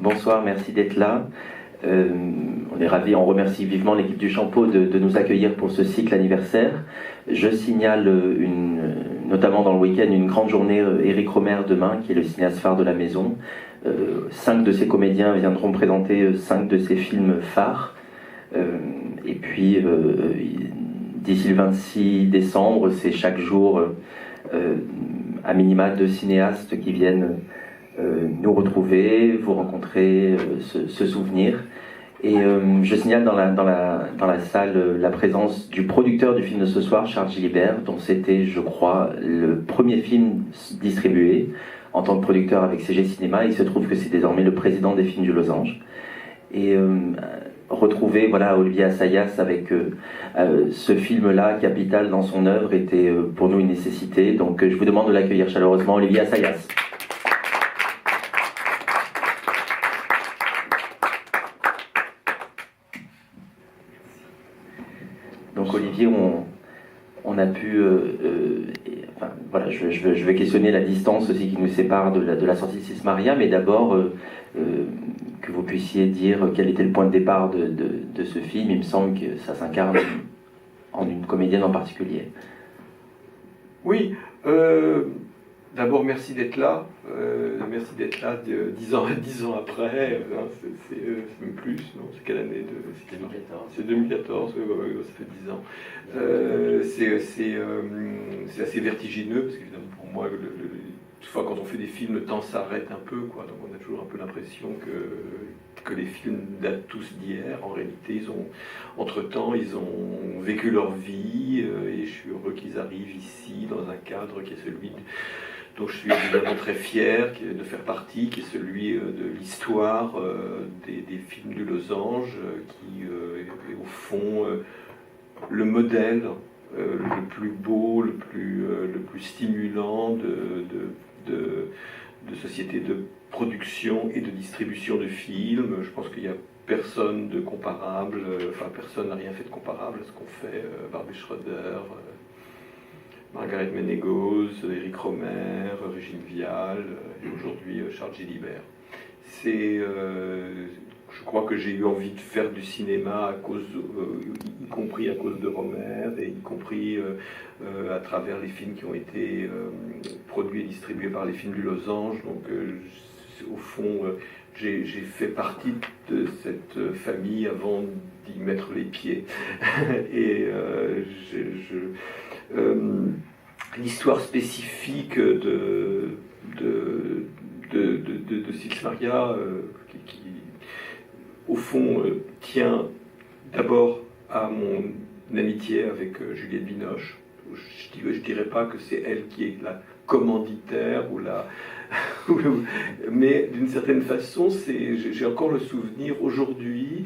Bonsoir, merci d'être là. On est ravis, on remercie vivement l'équipe du Champeau de nous accueillir pour ce cycle anniversaire. Je signale notamment dans le week-end une grande journée Éric Rohmer demain, qui est le cinéaste phare de la maison. 5 de ses comédiens viendront présenter 5 de ses films phares. Et puis d'ici le 26 décembre, c'est chaque jour à minima 2 cinéastes qui viennent nous retrouver, vous rencontrer, se souvenir. Et je signale dans la salle la présence du producteur du film de ce soir, Charles Gilibert, dont c'était, je crois, le premier film distribué en tant que producteur avec CG Cinéma. Il se trouve que c'est désormais le président des films du Losange. Et retrouver Olivier Assayas avec ce film-là, capital dans son œuvre, était pour nous une nécessité. Donc je vous demande de l'accueillir chaleureusement, Olivier Assayas. Donc Olivier, on a pu... je vais questionner la distance aussi qui nous sépare de la sortie de Sis Maria, mais d'abord que vous puissiez dire quel était le point de départ de ce film. Il me semble que ça s'incarne en une comédienne en particulier. Oui, d'abord merci d'être là. Merci d'être là 10 ans après. C'est même plus, non? C'est quelle année? C'est 2014. C'est 2014, ça fait 10 ans. C'est assez vertigineux, parce qu'évidemment pour moi, toutefois quand on fait des films, le temps s'arrête un peu, quoi. Donc on a toujours un peu l'impression que les films datent tous d'hier. En réalité, entre-temps, ils ont vécu leur vie, et je suis heureux qu'ils arrivent ici, dans un cadre qui est celui dont je suis évidemment très fier de faire partie, qui est celui de l'histoire des films du Losange, qui est au fond le modèle le plus beau, le plus stimulant de société de production et de distribution de films. Je pense qu'il n'y a personne de comparable, personne n'a rien fait de comparable à ce qu'ont fait Barbet Schroeder, Margaret Ménégoz, Éric Rohmer, Régine Vial et aujourd'hui Charles Gilibert. Je crois que j'ai eu envie de faire du cinéma y compris à cause de Rohmer et y compris à travers les films qui ont été produits et distribués par les films du Losange. Donc au fond, j'ai fait partie de cette famille avant d'y mettre les pieds. Et l'histoire spécifique de Sis Maria, qui au fond tient d'abord à mon amitié avec Juliette Binoche. Je dirais pas que c'est elle qui est la commanditaire mais d'une certaine façon, j'ai encore le souvenir aujourd'hui.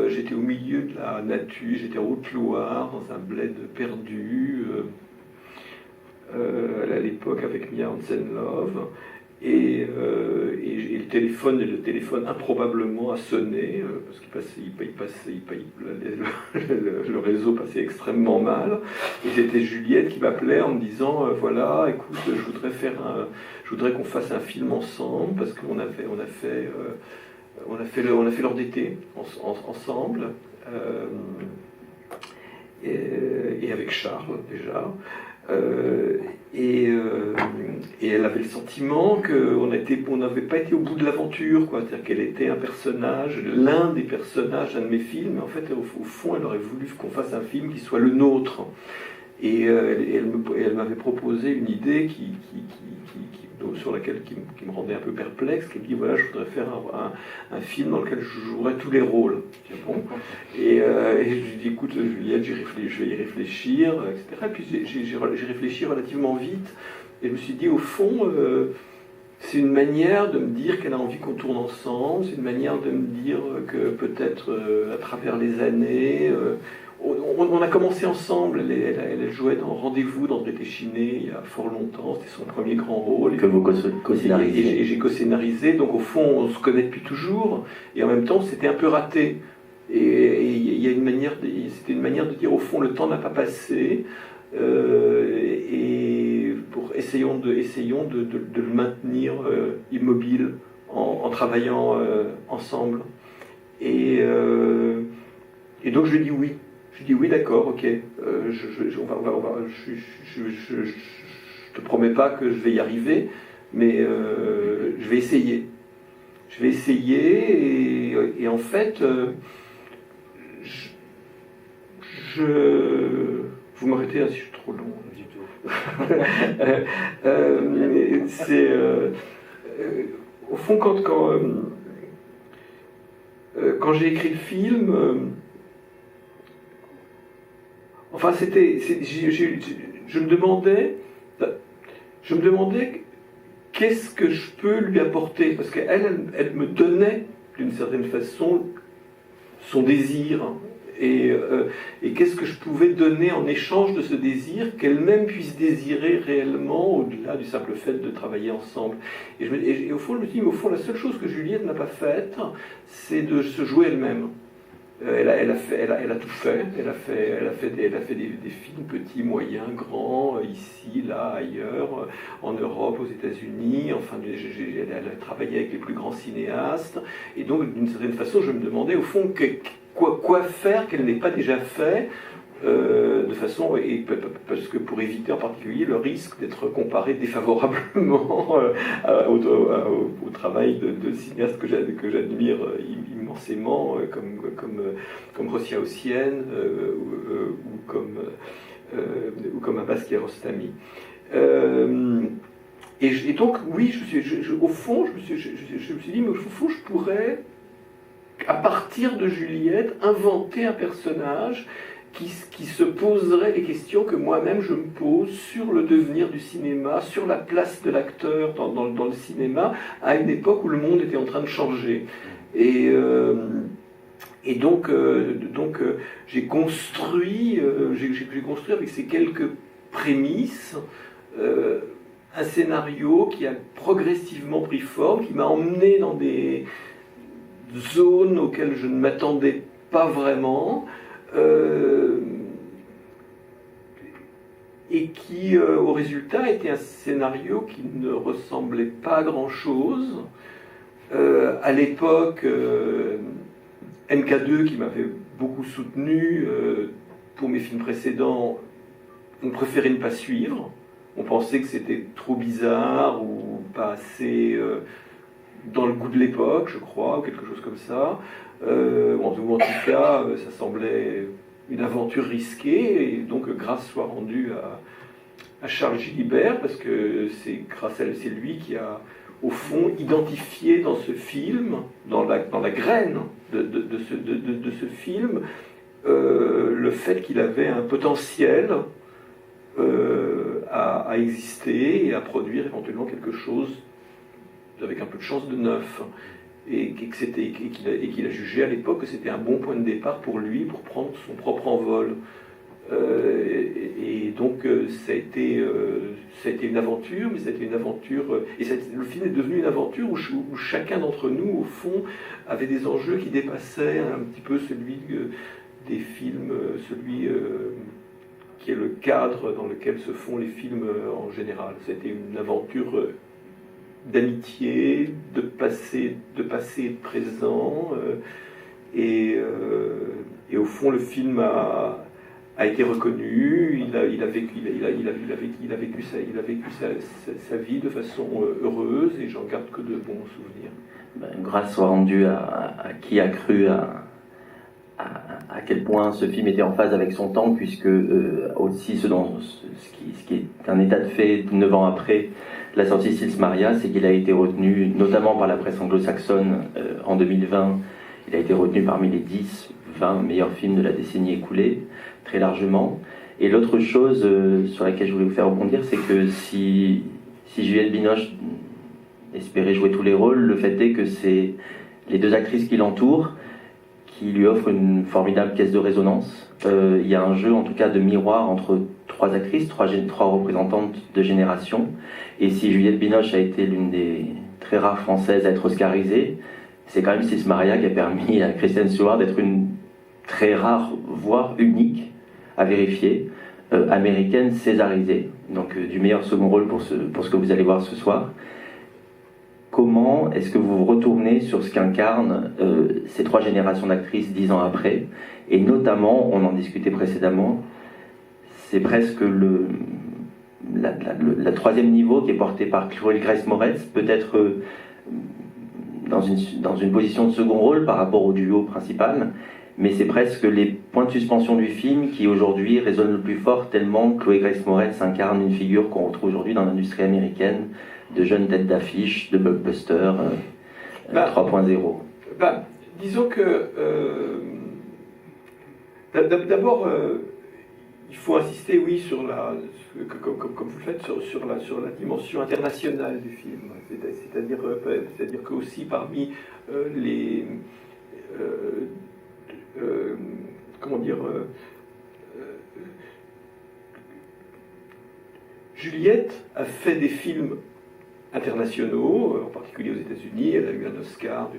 J'étais au milieu de la nature, j'étais en Haute-Loire, dans un bled perdu, à l'époque avec Mia Hansen-Love. Et le téléphone improbablement a sonné, parce le réseau passait extrêmement mal. Et c'était Juliette qui m'appelait en me disant voilà, écoute, je voudrais qu'on fasse un film ensemble, parce qu'on a fait l'heure d'été ensemble, et avec Charles déjà. Et elle avait le sentiment qu'on n'avait pas été au bout de l'aventure, quoi. C'est-à-dire qu'elle était un personnage, l'un des personnages d'un de mes films, mais en fait, au fond, elle aurait voulu qu'on fasse un film qui soit le nôtre. Et elle m'avait proposé une idée sur laquelle qui me rendait un peu perplexe, qui me dit voilà, je voudrais faire un film dans lequel je jouerais tous les rôles. Bon. Et je lui dis écoute Juliette, je vais y réfléchir, etc. Et puis j'ai réfléchi relativement vite, et je me suis dit au fond, c'est une manière de me dire qu'elle a envie qu'on tourne ensemble, c'est une manière de me dire que peut-être à travers les années, on a commencé ensemble. Elle jouait dans Rendez-vous d'André Téchiné il y a fort longtemps, c'était son premier grand rôle. Que vous co-scénarisez. Et j'ai co-scénarisé, donc au fond on se connaît depuis toujours, et en même temps c'était un peu raté. Et il y a c'était une manière de dire au fond le temps n'a pas passé, et essayons de le maintenir immobile en travaillant ensemble. Et donc je lui ai dit oui. Je lui ai dit oui, d'accord, ok. Je te promets pas que je vais y arriver, mais je vais essayer. Je vais essayer et en fait, vous m'arrêtez là si je suis trop long. Du tout. Au fond, quand j'ai écrit le film, enfin je me demandais qu'est-ce que je peux lui apporter, parce qu'elle me donnait d'une certaine façon son désir. Et qu'est-ce que je pouvais donner en échange de ce désir, qu'elle-même puisse désirer réellement, au-delà du simple fait de travailler ensemble. Et au fond, je me dis, mais au fond, la seule chose que Juliette n'a pas faite, c'est de se jouer elle-même. Elle a tout fait. Elle a fait des films petits, moyens, grands, ici, là, ailleurs, en Europe, aux États-Unis. Enfin, elle a travaillé avec les plus grands cinéastes. Et donc, d'une certaine façon, je me demandais, au fond, quoi faire qu'elle n'ait pas déjà fait, de façon, parce que pour éviter en particulier le risque d'être comparé défavorablement au travail de cinéastes que j'admire immensément, comme Rosia Haussienne ou comme Abbas Kiarostami. Et donc, oui, au fond, je me suis dit, mais au fond, je pourrais, à partir de Juliette, inventer un personnage qui se poserait les questions que moi-même je me pose sur le devenir du cinéma, sur la place de l'acteur dans le cinéma, à une époque où le monde était en train de changer. Et donc j'ai construit avec ces quelques prémices un scénario qui a progressivement pris forme, qui m'a emmené dans des zones auxquelles je ne m'attendais pas vraiment, et qui, au résultat, était un scénario qui ne ressemblait pas à grand-chose. À l'époque, MK2, qui m'avait beaucoup soutenu pour mes films précédents, on préférait ne pas suivre. On pensait que c'était trop bizarre ou pas assez dans le goût de l'époque, je crois, ou quelque chose comme ça. En tout cas, ça semblait une aventure risquée, et donc grâce soit rendue à Charles Gilibert, parce que c'est lui qui a, au fond, identifié dans ce film, dans la graine de ce film, le fait qu'il avait un potentiel à exister et à produire éventuellement quelque chose avec un peu de chance de neuf. Et qu'il a jugé à l'époque que c'était un bon point de départ pour lui, pour prendre son propre envol. Et donc ça a été une aventure, mais ça a été une aventure, et le film est devenu une aventure où chacun d'entre nous, au fond, avait des enjeux qui dépassaient un petit peu celui des films, celui qui est le cadre dans lequel se font les films en général. C'était une aventure d'amitié, de passé et de présent, et au fond le film a été reconnu, il a vécu sa vie de façon heureuse, et j'en garde que de bons souvenirs. Grâce soit rendue à qui a cru à quel point ce film était en phase avec son temps, puisque aussi ce qui est un état de fait 9 ans après la sortie de Sils Maria, c'est qu'il a été retenu, notamment par la presse anglo-saxonne en 2020, il a été retenu parmi les 10-20 meilleurs films de la décennie écoulée, très largement. Et l'autre chose sur laquelle je voulais vous faire rebondir, c'est que si Juliette Binoche espérait jouer tous les rôles, le fait est que c'est les 2 actrices qui l'entourent qui lui offrent une formidable caisse de résonance. Il y a un jeu, en tout cas, de miroir entre 3 actrices, 3 représentantes de génération. Et si Juliette Binoche a été l'une des très rares françaises à être oscarisée, c'est quand même Sils Maria qui a permis à Kristen Stewart d'être une très rare, voire unique, à vérifier, américaine césarisée. Donc du meilleur second rôle pour ce que vous allez voir ce soir. comment est-ce que vous vous retournez sur ce qu'incarnent ces 3 générations d'actrices 10 ans après, et notamment, on en discutait précédemment, c'est presque la 3e niveau qui est porté par Chloé Grace Moretz, peut-être dans une position de second rôle par rapport au duo principal, mais c'est presque les points de suspension du film qui aujourd'hui résonnent le plus fort, tellement Chloé Grace Moretz incarne une figure qu'on retrouve aujourd'hui dans l'industrie américaine, de jeunes têtes d'affiche, de blockbuster 3.0. Disons que d'abord il faut insister, oui, sur comme vous le faites, sur la dimension internationale du film. C'est-à-dire que aussi parmi les Juliette a fait des films internationaux, en particulier aux États-Unis. Elle a eu un Oscar du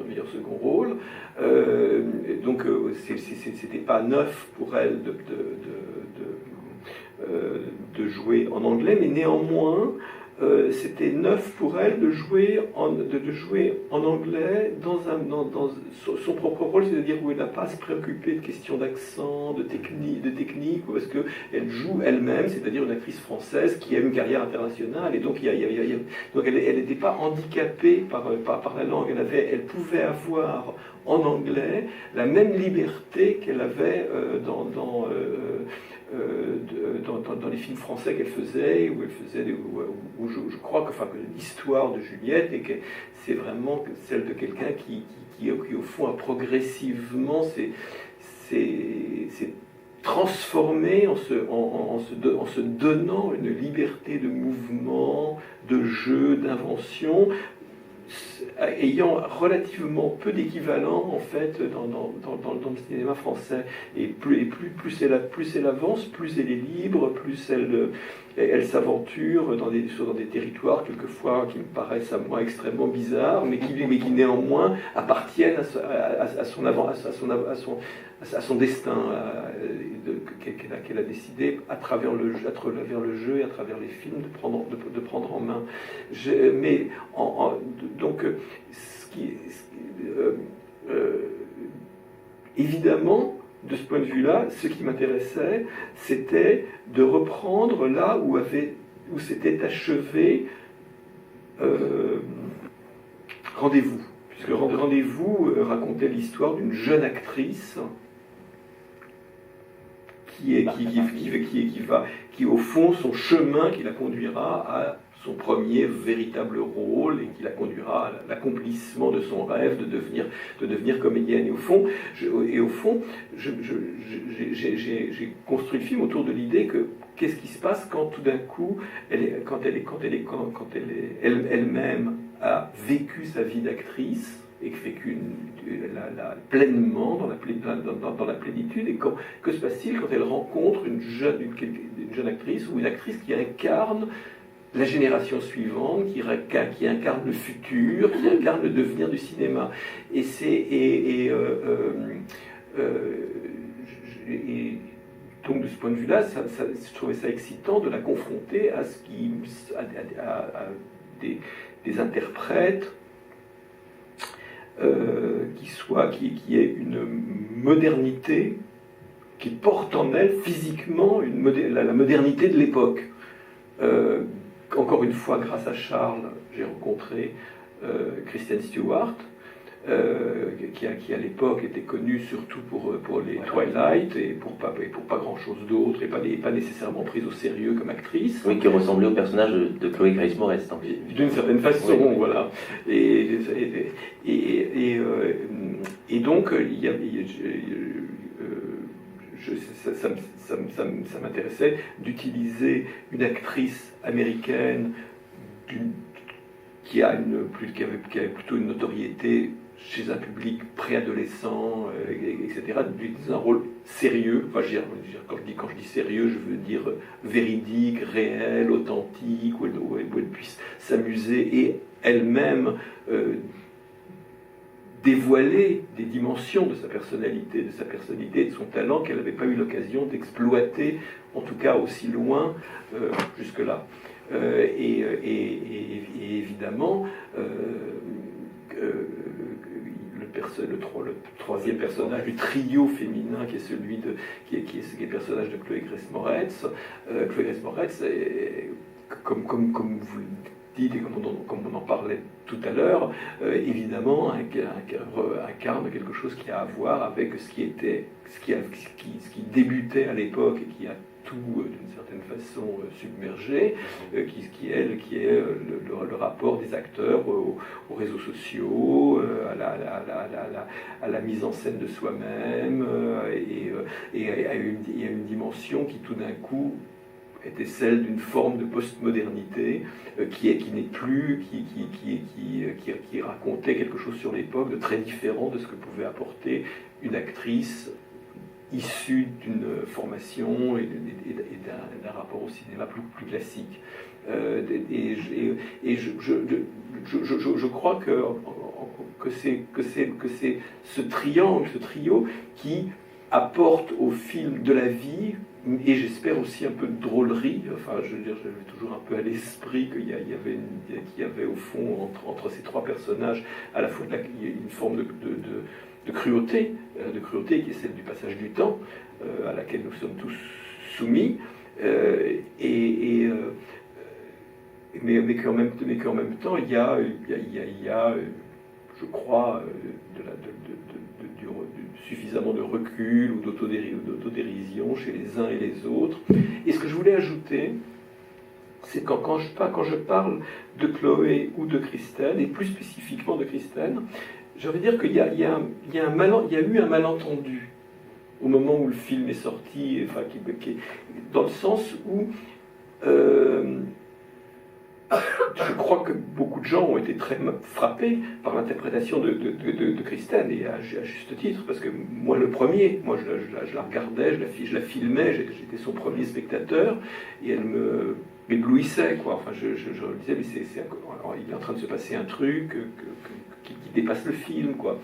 meilleur second rôle. Donc, c'était pas neuf pour elle de jouer en anglais, mais néanmoins, c'était neuf pour elle de jouer en anglais dans son propre rôle, c'est-à-dire où elle n'a pas à se préoccuper de questions d'accent, de technique, parce qu'elle joue elle-même, c'est-à-dire une actrice française qui a une carrière internationale, et donc, donc elle n'était pas handicapée par la langue, elle pouvait avoir en anglais la même liberté qu'elle avait dans les films français qu'elle faisait, où je crois que l'histoire de Juliette, et que c'est vraiment celle de quelqu'un qui au fond a progressivement s'est transformé en se donnant une liberté de mouvement, de jeu, d'invention, ayant relativement peu d'équivalent en fait dans le cinéma français. Et plus elle avance, plus elle est libre, plus elle s'aventure dans des territoires quelquefois qui me paraissent à moi extrêmement bizarres, mais qui néanmoins appartiennent à son destin qu'elle a décidé à travers le jeu et à travers les films de prendre en main. Donc, évidemment, de ce point de vue-là, ce qui m'intéressait, c'était de reprendre là où s'était achevé Rendez-vous. Puisque Rendez-vous racontait l'histoire d'une jeune actrice qui au fond, son chemin qui la conduira à son premier véritable rôle et qui la conduira à l'accomplissement de son rêve de devenir comédienne. Et au fond, j'ai construit le film autour de l'idée que qu'est-ce qui se passe quand tout d'un coup, quand elle elle-même a vécu sa vie d'actrice et vécu pleinement dans la plénitude, et que se passe-t-il quand elle rencontre une jeune actrice ou une actrice qui incarne la génération suivante, qui incarne le futur, qui incarne le devenir du cinéma. Et donc de ce point de vue-là, je trouvais ça excitant de la confronter à des interprètes qui aient une modernité qui porte en elle physiquement la modernité de l'époque. Encore une fois, grâce à Charles, j'ai rencontré Kristen Stewart, qui à l'époque était connue surtout pour les Twilight et pour pas grand chose d'autre, et pas nécessairement prise au sérieux comme actrice. Oui, qui ressemblait au personnage de Chloé Grace Moretz. D'une certaine façon, oui. Voilà. Et donc, ça m'intéressait d'utiliser une actrice américaine qui avait plutôt une notoriété chez un public préadolescent, etc., d'utiliser un rôle sérieux. Enfin, quand je dis sérieux, je veux dire véridique, réel, authentique, où elle puisse s'amuser et elle-même dévoiler des dimensions de sa personnalité, de son talent qu'elle n'avait pas eu l'occasion d'exploiter, en tout cas aussi loin jusque-là. et évidemment, le troisième personnage du trio féminin qui est celui qui est le personnage de Chloé Grace Moretz. Chloé Grace Moretz, comme vous le dites et comme on en parlait tout à l'heure, évidemment incarne quelque chose qui a à voir avec ce qui débutait à l'époque et qui a tout d'une certaine façon submergé, qui est le rapport des acteurs aux réseaux sociaux, à la mise en scène de soi-même, et à une dimension qui tout d'un coup était celle d'une forme de postmodernité qui n'est plus, qui racontait quelque chose sur l'époque de très différent de ce que pouvait apporter une actrice issue d'une formation et d'un rapport au cinéma plus classique. Je crois que c'est ce trio qui apporte au film de la vie, et j'espère aussi un peu de drôlerie. Enfin, je veux dire, j'avais toujours un peu à l'esprit qu'il y avait au fond entre ces trois personnages à la fois une forme de cruauté qui est celle du passage du temps, à laquelle nous sommes tous soumis, mais qu'en même temps il y a je crois suffisamment de recul ou d'autodérision chez les uns et les autres. Et ce que je voulais ajouter, c'est quand je parle de Chloé ou de Kristen, et plus spécifiquement de Kristen, j'ai envie de dire qu'il y a eu un malentendu au moment où le film est sorti, enfin, dans le sens où je crois que beaucoup de gens ont été très frappés par l'interprétation de Kristen, et à juste titre, parce que moi le premier, je la regardais, je la filmais, j'étais son premier spectateur, et elle m'éblouissait, quoi. Enfin, je disais, mais il est en train de se passer un truc qui dépasse le film, quoi.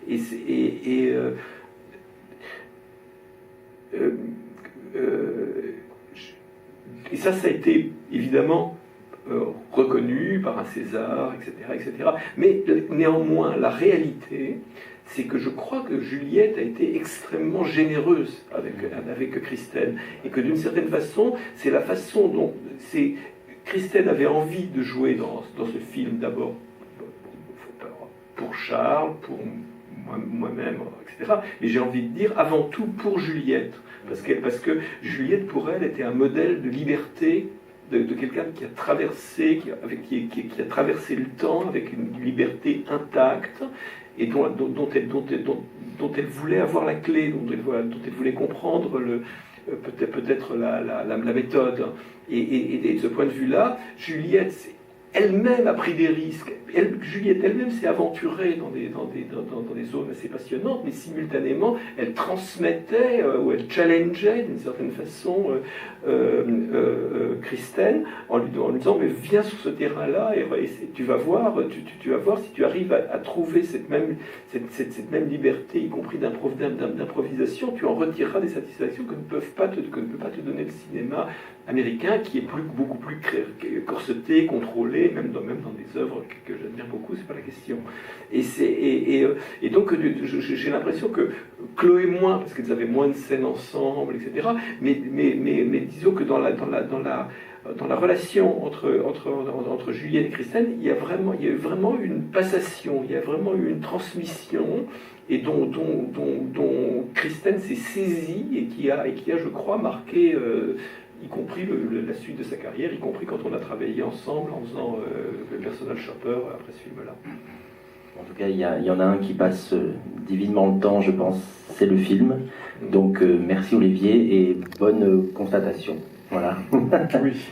Et ça a été évidemment reconnu par un César, etc. Mais néanmoins, la réalité, c'est que je crois que Juliette a été extrêmement généreuse avec Kristen, et que d'une certaine façon, c'est la façon dont Kristen avait envie de jouer dans ce film, d'abord pour Charles, pour moi-même, etc. Mais j'ai envie de dire avant tout pour Juliette, parce que Juliette, pour elle, était un modèle de liberté, de quelqu'un qui a traversé, qui a traversé le temps avec une liberté intacte, et dont elle voulait avoir la clé, dont elle voulait comprendre peut-être la méthode. Et de ce point de vue-là, Juliette elle-même a pris des risques. Juliette elle-même s'est aventurée dans des zones assez passionnantes, mais simultanément, elle transmettait ou elle challengeait d'une certaine façon Kristen en lui disant, mais viens sur ce terrain-là et tu vas voir si tu arrives à trouver cette même liberté, y compris d'improvisation, tu en retireras des satisfactions que ne peut pas te donner le cinéma américain, qui est beaucoup plus corseté, contrôlé, même dans des œuvres que j'admire beaucoup, c'est pas la question. Et donc j'ai l'impression que Chloé moins, parce qu'ils avaient moins de scènes ensemble, etc. Mais disons que dans la relation entre Juliette et Kristen, il y a vraiment une passation, il y a vraiment une transmission, et dont Kristen s'est saisie et qui a, je crois, marqué y compris la suite de sa carrière, y compris quand on a travaillé ensemble en faisant le Personal Shopper après ce film-là. En tout cas, il y en a un qui passe divinement le temps, je pense, c'est le film. Donc merci Olivier, et bonne constatation. Voilà. Oui.